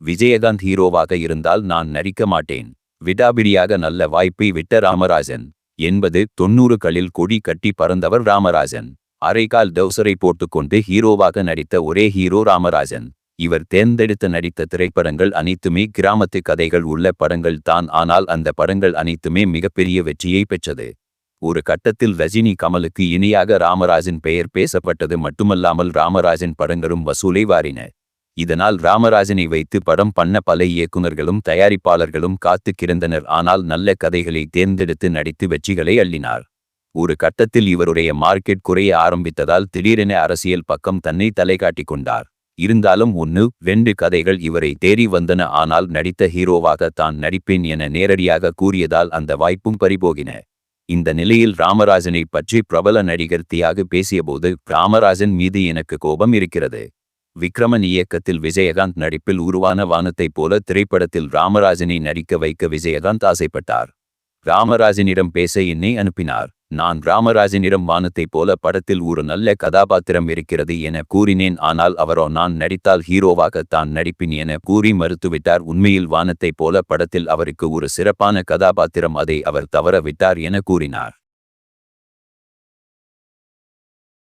விஜயகாந்த் ஹீரோவாக இருந்தால் நான் நடிக்க மாட்டேன். விடாபிடியாக நல்ல வாய்ப்பை விட்ட ராமராஜன். 80-90களில் கொடி கட்டி பறந்தவர் ராமராஜன். அரைக்கால் டவுசரை போட்டுக்கொண்டு ஹீரோவாக நடித்த ஒரே ஹீரோ ராமராஜன். இவர் தேர்ந்தெடுத்து நடித்த திரைப்படங்கள் அனைத்துமே கிராமத்து கதைகள் உள்ள படங்கள் தான். ஆனால் அந்த படங்கள் அனைத்துமே மிகப்பெரிய வெற்றியை பெற்றது. ஒரு கட்டத்தில் ரஜினி கமலுக்கு இணையாக ராமராஜன் பெயர் பேசப்பட்டது மட்டுமல்லாமல் ராமராஜன் படங்களும் வசூலை வாரின. இதனால் ராமராஜனை வைத்து படம் பண்ண பல இயக்குநர்களும் தயாரிப்பாளர்களும் காத்து கிடந்தனர். ஆனால் நல்ல கதைகளை தேர்ந்தெடுத்து நடித்து வெற்றிகளை அள்ளினார். ஒரு கட்டத்தில் இவருடைய மார்க்கெட் குறைய ஆரம்பித்ததால் திடீரென அரசியல் பக்கம் தன்னை தலை காட்டிக் கொண்டார். இருந்தாலும் 1-2 கதைகள் இவரை தேடி வந்தன. ஆனால் நடித்த ஹீரோவாக தான் நடிப்பேன் என நேரடியாக கூறியதால் அந்த வாய்ப்பும் பறிபோகின. இந்த நிலையில் ராமராஜனை பற்றி பிரபல நடிகர் தியாகு பேசியபோது, ராமராஜன் மீது எனக்கு கோபம் இருக்கிறது. விக்ரமன் இயக்கத்தில் விஜயகாந்த் நடிப்பில் உருவான வானத்தைப் போல திரைப்படத்தில் ராமராஜனை நடிக்க வைக்க விஜயகாந்த் ஆசைப்பட்டார். ராமராஜனிடம் பேச என்னை அனுப்பினார். நான் ராமராஜனிடம் வானத்தைப் போல படத்தில் ஒரு நல்ல கதாபாத்திரம் இருக்கிறது என கூறினேன். ஆனால் அவரோ நான் நடித்தால் ஹீரோவாக தான் நடிப்பேன் என கூறி மறுத்துவிட்டார். உண்மையில் வானத்தைப் போல படத்தில் அவருக்கு ஒரு சிறப்பான கதாபாத்திரம், அதை அவர் தவற விட்டார் என கூறினார்.